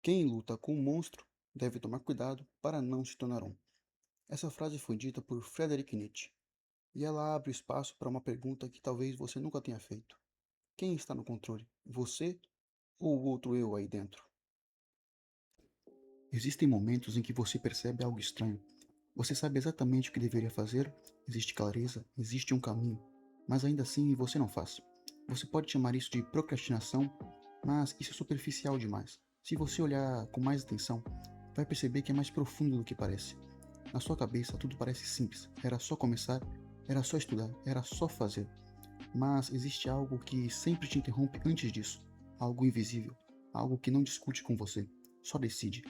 Quem luta com um monstro deve tomar cuidado para não se tornar um. Essa frase foi dita por Friedrich Nietzsche, e ela abre espaço para uma pergunta que talvez você nunca tenha feito. Quem está no controle? Você ou o outro eu aí dentro? Existem momentos em que você percebe algo estranho. Você sabe exatamente o que deveria fazer, existe clareza, existe um caminho, mas ainda assim você não faz. Você pode chamar isso de procrastinação, mas isso é superficial demais. Se você olhar com mais atenção, vai perceber que é mais profundo do que parece. Na sua cabeça tudo parece simples, era só começar, era só estudar, era só fazer. Mas existe algo que sempre te interrompe antes disso, algo invisível, algo que não discute com você, só decide.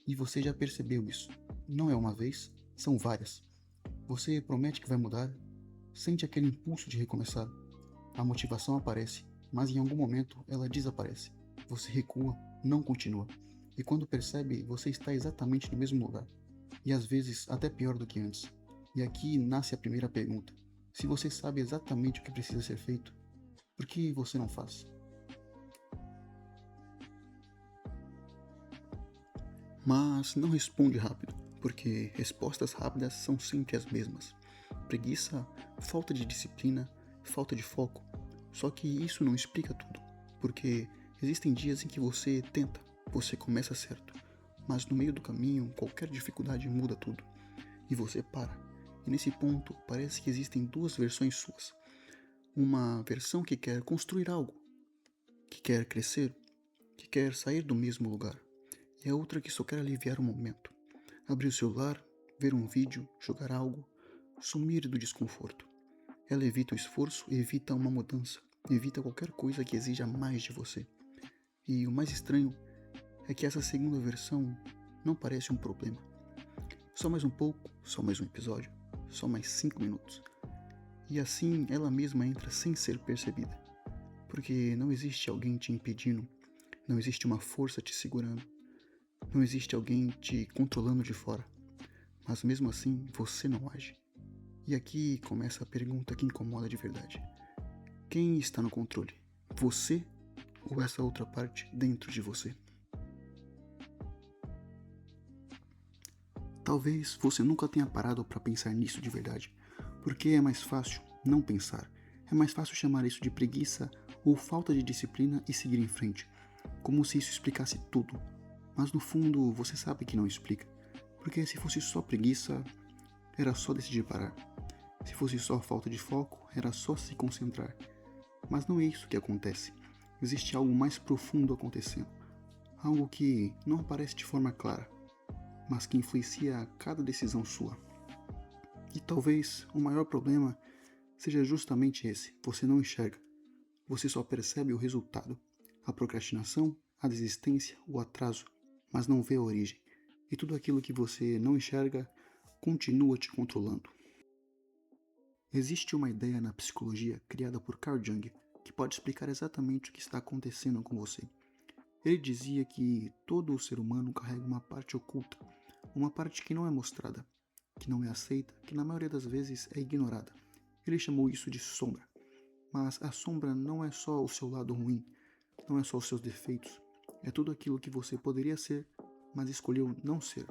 E você já percebeu isso. Não é uma vez, são várias. Você promete que vai mudar, sente aquele impulso de recomeçar. A motivação aparece, mas em algum momento ela desaparece. Você recua, não continua. E quando percebe, você está exatamente no mesmo lugar. E às vezes até pior do que antes. E aqui nasce a primeira pergunta. Se você sabe exatamente o que precisa ser feito, por que você não faz? Mas não responde rápido, porque respostas rápidas são sempre as mesmas. Preguiça, falta de disciplina, falta de foco. Só que isso não explica tudo, porque existem dias em que você tenta, você começa certo, mas no meio do caminho qualquer dificuldade muda tudo e você para. E nesse ponto parece que existem duas versões suas. Uma versão que quer construir algo, que quer crescer, que quer sair do mesmo lugar, e a outra que só quer aliviar o momento. Abrir o celular, ver um vídeo, jogar algo, sumir do desconforto. Ela evita o esforço, evita uma mudança, evita qualquer coisa que exija mais de você. E o mais estranho é que essa segunda versão não parece um problema. Só mais um pouco, só mais um episódio, só mais 5 minutos. E assim ela mesma entra sem ser percebida. Porque não existe alguém te impedindo, não existe uma força te segurando, não existe alguém te controlando de fora. Mas mesmo assim você não age. E aqui começa a pergunta que incomoda de verdade. Quem está no controle? Você ou essa outra parte dentro de você? Talvez você nunca tenha parado para pensar nisso de verdade, porque é mais fácil não pensar. É mais fácil chamar isso de preguiça ou falta de disciplina e seguir em frente, como se isso explicasse tudo. Mas no fundo você sabe que não explica, porque se fosse só preguiça, era só decidir parar. Se fosse só falta de foco, era só se concentrar. Mas não é isso que acontece. Existe algo mais profundo acontecendo. Algo que não aparece de forma clara, mas que influencia cada decisão sua. E talvez o maior problema seja justamente esse: você não enxerga. Você só percebe o resultado, a procrastinação, a desistência, o atraso, mas não vê a origem. E tudo aquilo que você não enxerga continua te controlando. Existe uma ideia na psicologia criada por Carl Jung que pode explicar exatamente o que está acontecendo com você. Ele dizia que todo o ser humano carrega uma parte oculta, uma parte que não é mostrada, que não é aceita, que na maioria das vezes é ignorada. Ele chamou isso de sombra. Mas a sombra não é só o seu lado ruim, não é só os seus defeitos, é tudo aquilo que você poderia ser, mas escolheu não ser.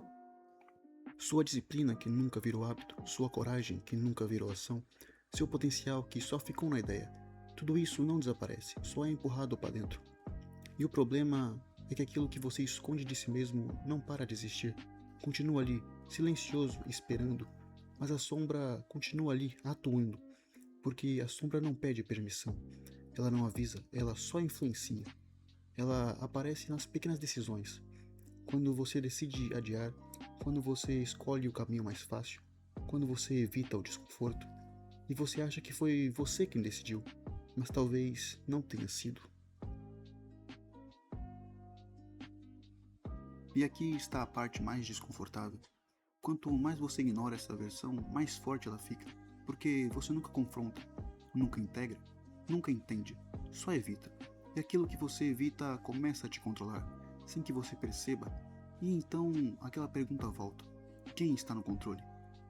Sua disciplina que nunca virou hábito, sua coragem que nunca virou ação, seu potencial que só ficou na ideia. Tudo isso não desaparece, só é empurrado para dentro. E o problema é que aquilo que você esconde de si mesmo não para de existir. Continua ali, silencioso, esperando, mas a sombra continua ali, atuando, porque a sombra não pede permissão, ela não avisa, ela só influencia. Ela aparece nas pequenas decisões. Quando você decide adiar, quando você escolhe o caminho mais fácil, quando você evita o desconforto, e você acha que foi você quem decidiu, mas talvez não tenha sido. E aqui está a parte mais desconfortável. Quanto mais você ignora essa versão, mais forte ela fica, porque você nunca confronta, nunca integra, nunca entende, só evita. E aquilo que você evita começa a te controlar, sem que você perceba. E então aquela pergunta volta: quem está no controle?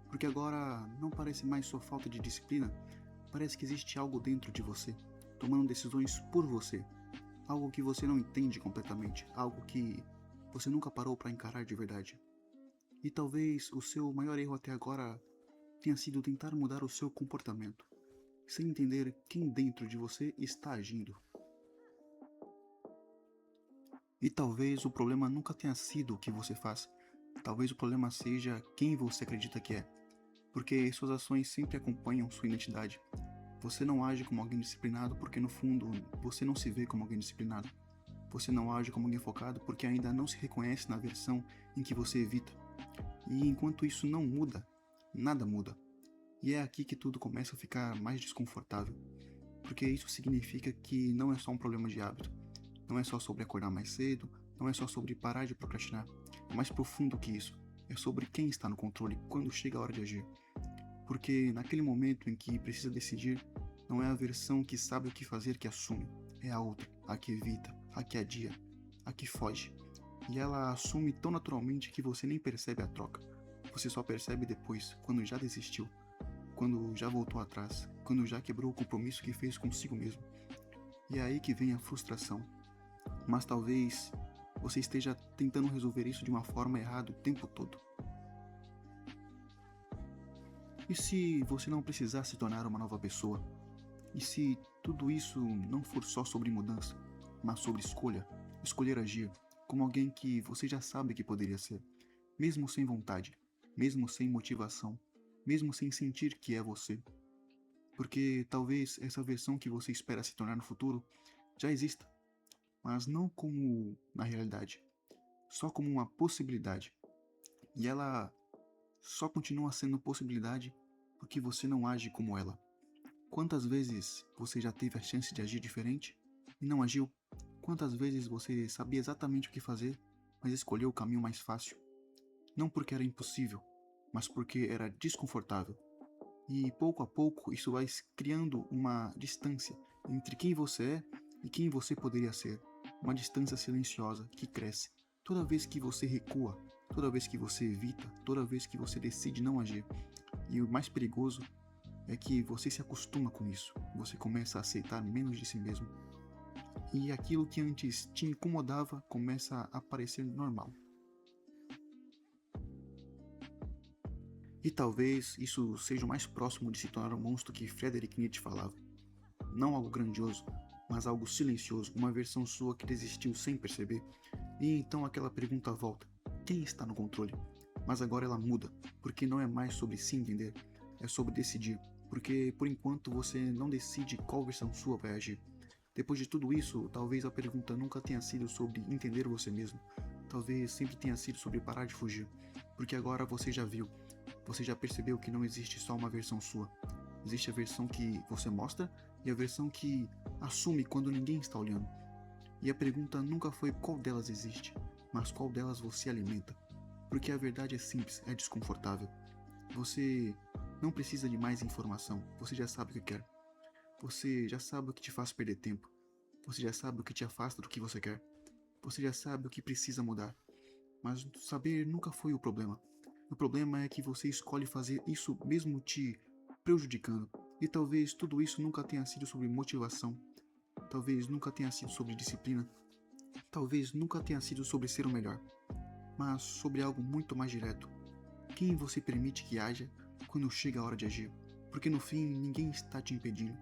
Porque agora não parece mais só falta de disciplina, parece que existe algo dentro de você, tomando decisões por você. Algo que você não entende completamente, algo que Você nunca parou para encarar de verdade. E talvez o seu maior erro até agora tenha sido tentar mudar o seu comportamento, sem entender quem dentro de você está agindo. E talvez o problema nunca tenha sido o que você faz. Talvez o problema seja quem você acredita que é. Porque suas ações sempre acompanham sua identidade. Você não age como alguém disciplinado porque no fundo você não se vê como alguém disciplinado. Você não age como alguém focado porque ainda não se reconhece na versão em que você evita. E enquanto isso não muda, nada muda. E é aqui que tudo começa a ficar mais desconfortável. Porque isso significa que não é só um problema de hábito. Não é só sobre acordar mais cedo, não é só sobre parar de procrastinar. É mais profundo que isso. É sobre quem está no controle quando chega a hora de agir. Porque naquele momento em que precisa decidir, não é a versão que sabe o que fazer que assume. É a outra, a que evita, a que adia, a que foge. E ela assume tão naturalmente que você nem percebe a troca. Você só percebe depois, quando já desistiu, quando já voltou atrás, quando já quebrou o compromisso que fez consigo mesmo. E é aí que vem a frustração. Mas talvez você esteja tentando resolver isso de uma forma errada o tempo todo. E se você não precisar se tornar uma nova pessoa? E se tudo isso não for só sobre mudança, mas sobre escolha? Escolher agir como alguém que você já sabe que poderia ser, mesmo sem vontade, mesmo sem motivação, mesmo sem sentir que é você. Porque talvez essa versão que você espera se tornar no futuro já exista, mas não como na realidade, só como uma possibilidade. E ela só continua sendo possibilidade porque você não age como ela. Quantas vezes você já teve a chance de agir diferente e não agiu? Quantas vezes você sabia exatamente o que fazer, mas escolheu o caminho mais fácil? Não porque era impossível, mas porque era desconfortável. E pouco a pouco isso vai criando uma distância entre quem você é e quem você poderia ser. Uma distância silenciosa que cresce toda vez que você recua, toda vez que você evita, toda vez que você decide não agir. E o mais perigoso é que você se acostuma com isso. Você começa a aceitar menos de si mesmo. E aquilo que antes te incomodava começa a parecer normal. E talvez isso seja o mais próximo de se tornar o monstro que Friedrich Nietzsche falava. Não algo grandioso, mas algo silencioso, uma versão sua que desistiu sem perceber. E então aquela pergunta volta: quem está no controle? Mas agora ela muda, porque não é mais sobre se entender, é sobre decidir. Porque por enquanto você não decide qual versão sua vai agir. Depois de tudo isso, talvez a pergunta nunca tenha sido sobre entender você mesmo. Talvez sempre tenha sido sobre parar de fugir. Porque agora você já viu, você já percebeu que não existe só uma versão sua. Existe a versão que você mostra e a versão que assume quando ninguém está olhando. E a pergunta nunca foi qual delas existe, mas qual delas você alimenta. Porque a verdade é simples, é desconfortável. Você não precisa de mais informação, você já sabe o que quer. Você já sabe o que te faz perder tempo. Você já sabe o que te afasta do que você quer. Você já sabe o que precisa mudar. Mas saber nunca foi o problema. O problema é que você escolhe fazer isso mesmo te prejudicando. E talvez tudo isso nunca tenha sido sobre motivação. Talvez nunca tenha sido sobre disciplina. Talvez nunca tenha sido sobre ser o melhor. Mas sobre algo muito mais direto. Quem você permite que haja quando chega a hora de agir? Porque no fim ninguém está te impedindo.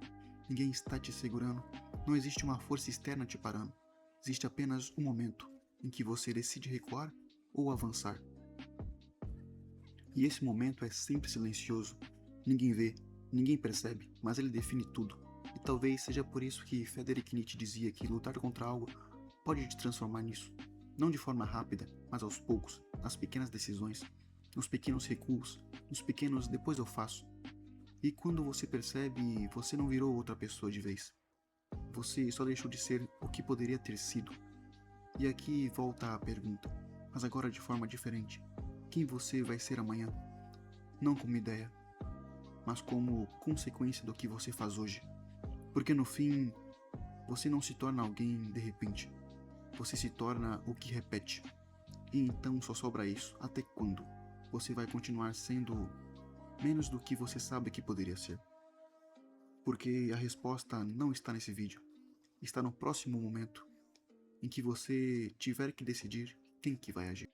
Ninguém está te segurando. Não existe uma força externa te parando. Existe apenas um momento em que você decide recuar ou avançar. E esse momento é sempre silencioso. Ninguém vê, ninguém percebe, mas ele define tudo. E talvez seja por isso que Friedrich Nietzsche dizia que lutar contra algo pode te transformar nisso. Não de forma rápida, mas aos poucos, nas pequenas decisões, nos pequenos recuos, nos pequenos depois eu faço. E quando você percebe, você não virou outra pessoa de vez. Você só deixou de ser o que poderia ter sido. E aqui volta a pergunta, mas agora de forma diferente. Quem você vai ser amanhã? Não como ideia, mas como consequência do que você faz hoje. Porque no fim, você não se torna alguém de repente. Você se torna o que repete. E então só sobra isso. Até quando? Você vai continuar sendo menos do que você sabe que poderia ser. Porque a resposta não está nesse vídeo. Está no próximo momento em que você tiver que decidir quem que vai agir?